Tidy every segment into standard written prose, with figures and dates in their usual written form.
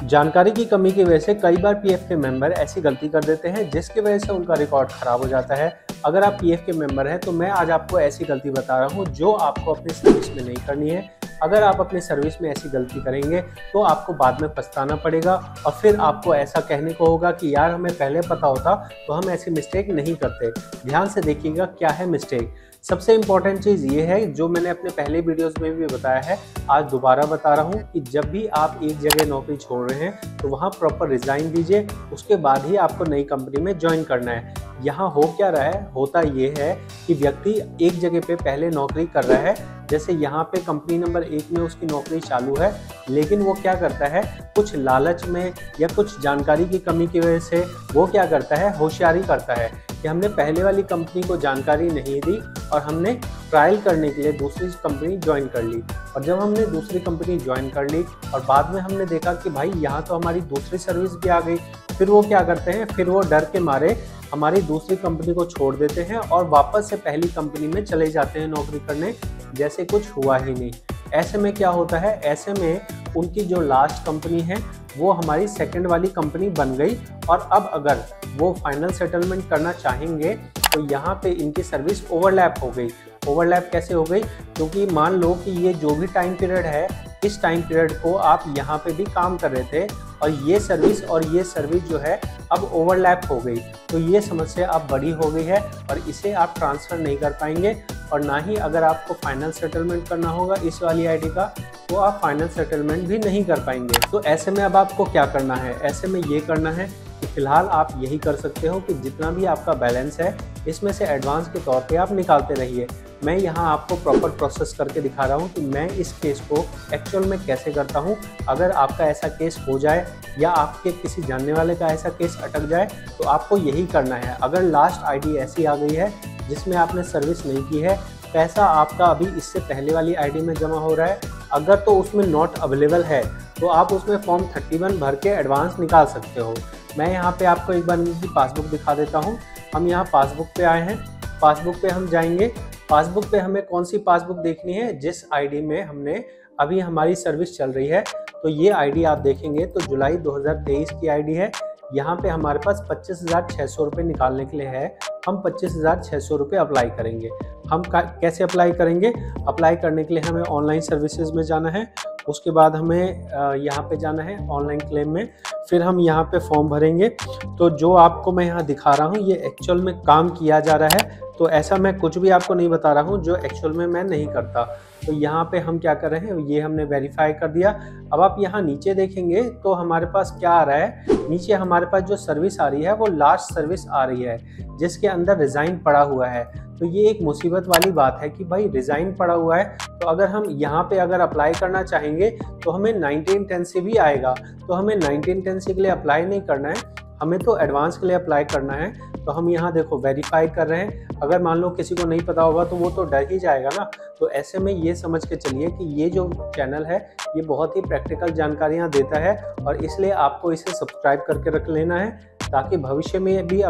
जानकारी की कमी की वजह से कई बार पीएफ के मेंबर ऐसी गलती कर देते हैं जिसकी वजह से उनका रिकॉर्ड खराब हो जाता है। अगर आप पीएफ के मेंबर हैं तो मैं आज आपको ऐसी गलती बता रहा हूं जो आपको अपनी सर्विस में नहीं करनी है। अगर आप अपनी सर्विस में ऐसी गलती करेंगे तो आपको बाद में पछताना पड़ेगा और फिर आपको ऐसा कहने को होगा कि यार हमें पहले पता होता तो हम ऐसी मिस्टेक नहीं करते। ध्यान से देखिएगा क्या है मिस्टेक। सबसे इम्पॉर्टेंट चीज़ ये है जो मैंने अपने पहले वीडियोस में भी बताया है, आज दोबारा बता रहा हूँ कि जब भी आप एक जगह नौकरी छोड़ रहे हैं तो वहाँ प्रॉपर रिज़ाइन दीजिए, उसके बाद ही आपको नई कंपनी में ज्वाइन करना है। यहाँ हो क्या रहा है, होता ये है कि व्यक्ति एक जगह पे पहले नौकरी कर रहा है, जैसे यहाँ पे कंपनी नंबर 1 में उसकी नौकरी चालू है, लेकिन वो क्या करता है कुछ लालच में या कुछ जानकारी की कमी की वजह से वो क्या करता है, होशियारी करता है कि हमने पहले वाली कंपनी को जानकारी नहीं दी और हमने ट्रायल करने के लिए दूसरी कंपनी ज्वाइन कर ली। और जब हमने दूसरी कंपनी ज्वाइन कर ली और बाद में हमने देखा कि भाई यहाँ तो हमारी दूसरी सर्विस भी आ गई, फिर वो क्या करते हैं, फिर वो डर के मारे हमारी दूसरी कंपनी को छोड़ देते हैं और वापस से पहली कंपनी में चले जाते हैं नौकरी करने, जैसे कुछ हुआ ही नहीं। ऐसे में क्या होता है, ऐसे में उनकी जो लास्ट कंपनी है वो हमारी सेकंड वाली कंपनी बन गई और अब अगर वो फाइनल सेटलमेंट करना चाहेंगे तो यहाँ पे इनकी सर्विस ओवरलैप हो गई। ओवरलैप कैसे हो गई, क्योंकि मान लो कि ये जो भी टाइम पीरियड है इस टाइम पीरियड को आप यहाँ पे भी काम कर रहे थे और ये सर्विस जो है अब ओवरलैप हो गई, तो ये समस्या अब बड़ी हो गई है और इसे आप ट्रांसफ़र नहीं कर पाएंगे। और ना ही अगर आपको फाइनल सेटलमेंट करना होगा इस वाली आईडी का तो आप फाइनल सेटलमेंट भी नहीं कर पाएंगे। तो ऐसे में अब आपको क्या करना है, ऐसे में ये करना है कि फ़िलहाल आप यही कर सकते हो कि जितना भी आपका बैलेंस है इसमें से एडवांस के तौर पे आप निकालते रहिए। मैं यहाँ आपको प्रॉपर प्रोसेस करके दिखा रहा हूँ कि मैं इस केस को एक्चुअल में कैसे करता हूँ। अगर आपका ऐसा केस हो जाए या आपके किसी जानने वाले का ऐसा केस अटक जाए तो आपको यही करना है। अगर लास्ट आईडी ऐसी आ गई है जिसमें आपने सर्विस नहीं की है, पैसा आपका अभी इससे पहले वाली आईडी में जमा हो रहा है, अगर तो उसमें नॉट अवेलेबल है तो आप उसमें फॉर्म 31 भर के एडवांस निकाल सकते हो। मैं यहाँ पे आपको एक बार इनकी पासबुक दिखा देता हूँ। हम यहाँ पासबुक पे आए हैं, पासबुक पे हम जाएंगे। पासबुक पे हमें कौन सी पासबुक देखनी है, जिस आईडी में हमने अभी हमारी सर्विस चल रही है, तो ये आईडी आप देखेंगे तो जुलाई 2023 की आईडी है। यहाँ पे हमारे पास 25,600 रुपये निकालने के लिए है। हम 25,600 रुपये अप्लाई करेंगे। हम कैसे अप्लाई करेंगे, अप्लाई करने के लिए हमें ऑनलाइन सर्विसेज में जाना है, उसके बाद हमें यहाँ पे जाना है ऑनलाइन क्लेम में, फिर हम यहाँ पे फॉर्म भरेंगे। तो जो आपको मैं यहाँ दिखा रहा हूँ ये एक्चुअल में काम किया जा रहा है, तो ऐसा मैं कुछ भी आपको नहीं बता रहा हूँ जो एक्चुअल में मैं नहीं करता। तो यहाँ पे हम क्या कर रहे हैं, ये हमने वेरीफाई कर दिया। अब आप यहाँ नीचे देखेंगे तो हमारे पास क्या आ रहा है, नीचे हमारे पास जो सर्विस आ रही है वो लास्ट सर्विस आ रही है जिसके अंदर रिज़ाइन पड़ा हुआ है। तो ये एक मुसीबत वाली बात है कि भाई रिज़ाइन पड़ा हुआ है, तो अगर हम यहाँ पे अगर अप्लाई करना चाहेंगे तो हमें 1910 से भी आएगा, तो हमें 1910 के लिए अप्लाई नहीं करना है, हमें तो एडवांस के लिए अप्लाई करना है। तो हम यहाँ देखो वेरीफाई कर रहे हैं। अगर मान लो किसी को नहीं पता होगा तो वो तो डर ही जाएगा ना। तो ऐसे में ये समझ के चलिए कि ये जो चैनल है ये बहुत ही प्रैक्टिकल जानकारियाँ देता है और इसलिए आपको इसे सब्सक्राइब करके रख लेना है ताकि भविष्य में भी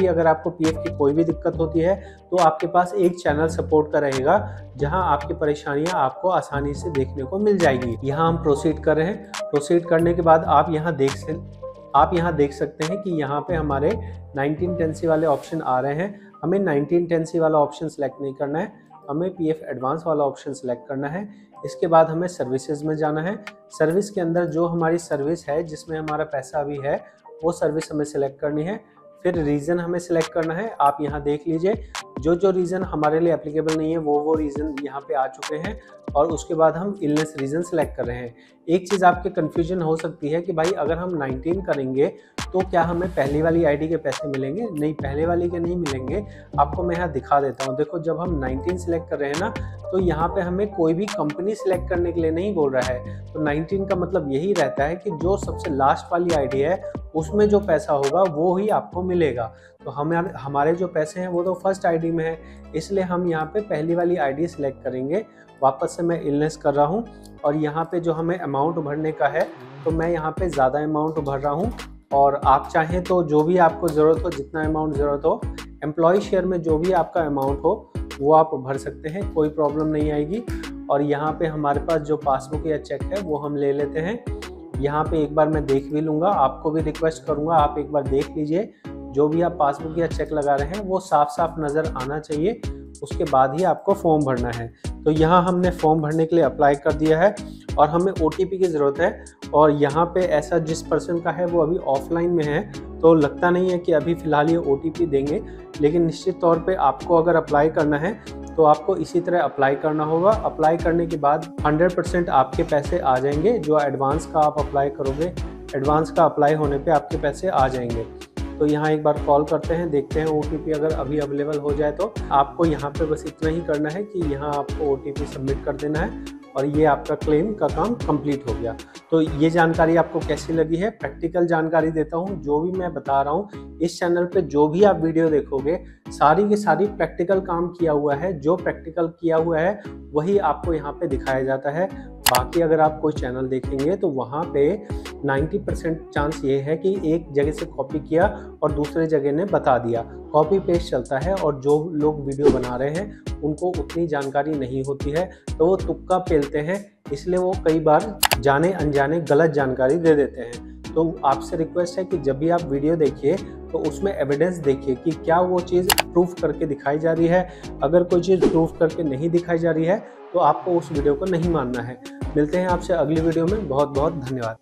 अगर आपको पीएफ की कोई भी दिक्कत होती है तो आपके पास एक चैनल सपोर्ट का रहेगा जहां आपकी परेशानियां आपको आसानी से देखने को मिल जाएगी। यहां हम प्रोसीड कर रहे हैं। प्रोसीड करने के बाद आप यहां देख सकते हैं कि यहां पे हमारे 1910 वाले ऑप्शन आ रहे हैं। हमें 1910 वाला ऑप्शन सेलेक्ट नहीं करना है, हमें पीएफ एडवांस वाला ऑप्शन सेलेक्ट करना है। इसके बाद हमें सर्विसेज में जाना है। सर्विस के अंदर जो हमारी सर्विस है जिसमें हमारा पैसा अभी है वो सर्विस हमें सेलेक्ट करनी है। फिर रीज़न हमें सेलेक्ट करना है। आप यहाँ देख लीजिए जो रीज़न हमारे लिए एप्लीकेबल नहीं है वो रीज़न यहाँ पे आ चुके हैं और उसके बाद हम इलनेस रीज़न सेलेक्ट कर रहे हैं। एक चीज़ आपके कन्फ्यूजन हो सकती है कि भाई अगर हम 19 करेंगे तो क्या हमें पहली वाली आईडी के पैसे मिलेंगे? नहीं, पहले वाली के नहीं मिलेंगे। आपको मैं यहाँ दिखा देता हूँ। देखो जब हम 19 सेलेक्ट कर रहे हैं ना तो यहाँ पे हमें कोई भी कंपनी सेलेक्ट करने के लिए नहीं बोल रहा है। तो 19 का मतलब यही रहता है कि जो सबसे लास्ट वाली आईडी है उसमें जो पैसा होगा वो ही आपको मिलेगा। तो हमारे जो पैसे हैं वो तो फर्स्ट आईडी में है, इसलिए हम यहाँ पे पहली वाली आईडी सेलेक्ट करेंगे। वापस से मैं इलनेस कर रहा हूँ और यहाँ पे जो हमें अमाउंट भरने का है तो मैं यहाँ पे ज़्यादा अमाउंट भर रहा हूँ और आप चाहें तो जो भी आपको ज़रूरत हो, जितना अमाउंट ज़रूरत हो, एम्प्लॉय शेयर में जो भी आपका अमाउंट हो वो आप भर सकते हैं, कोई प्रॉब्लम नहीं आएगी। और यहाँ पे हमारे पास जो पासबुक या चेक है वो हम ले लेते हैं। यहाँ पे एक बार मैं देख भी लूँगा, आपको भी रिक्वेस्ट करूँगा आप एक बार देख लीजिए। जो भी आप पासबुक या चेक लगा रहे हैं वो साफ-साफ नज़र आना चाहिए, उसके बाद ही आपको फॉर्म भरना है। तो यहाँ हमने फॉर्म भरने के लिए अप्लाई कर दिया है और हमें ओटीपी की ज़रूरत है। और यहाँ पे ऐसा जिस पर्सन का है वो अभी ऑफलाइन में है, तो लगता नहीं है कि अभी फ़िलहाल ये ओटीपी देंगे, लेकिन निश्चित तौर पे आपको अगर अप्लाई करना है तो आपको इसी तरह अप्लाई करना होगा। अप्लाई करने के बाद 100% आपके पैसे आ जाएंगे। जो एडवांस का आप अप्लाई करोगे, एडवांस का अप्लाई होने पे आपके पैसे आ जाएंगे। तो यहाँ एक बार कॉल करते हैं, देखते हैं ओटीपी अगर अभी अवेलेबल हो जाए तो। आपको यहाँ पे बस इतना ही करना है कि यहाँ आपको ओटीपी सबमिट कर देना है और ये आपका क्लेम का काम कंप्लीट हो गया। तो ये जानकारी आपको कैसी लगी है? प्रैक्टिकल जानकारी देता हूँ, जो भी मैं बता रहा हूँ इस चैनल पे जो भी आप वीडियो देखोगे सारी की सारी प्रैक्टिकल काम किया हुआ है। जो प्रैक्टिकल किया हुआ है वही आपको यहाँ पे दिखाया जाता है। बाकी अगर आप कोई चैनल देखेंगे तो वहाँ पे 90% चांस ये है कि एक जगह से कॉपी किया और दूसरे जगह ने बता दिया, कॉपी पेस्ट चलता है। और जो लोग वीडियो बना रहे हैं उनको उतनी जानकारी नहीं होती है, तो वो तुक्का पेलते हैं, इसलिए वो कई बार जाने अनजाने गलत जानकारी दे देते हैं। तो आपसे रिक्वेस्ट है कि जब भी आप वीडियो देखिए तो उसमें एविडेंस देखिए कि क्या वो चीज़ प्रूफ करके दिखाई जा रही है। अगर कोई चीज़ प्रूफ करके नहीं दिखाई जा रही है तो आपको उस वीडियो को नहीं मानना है। मिलते हैं आपसे अगली वीडियो में। बहुत बहुत धन्यवाद।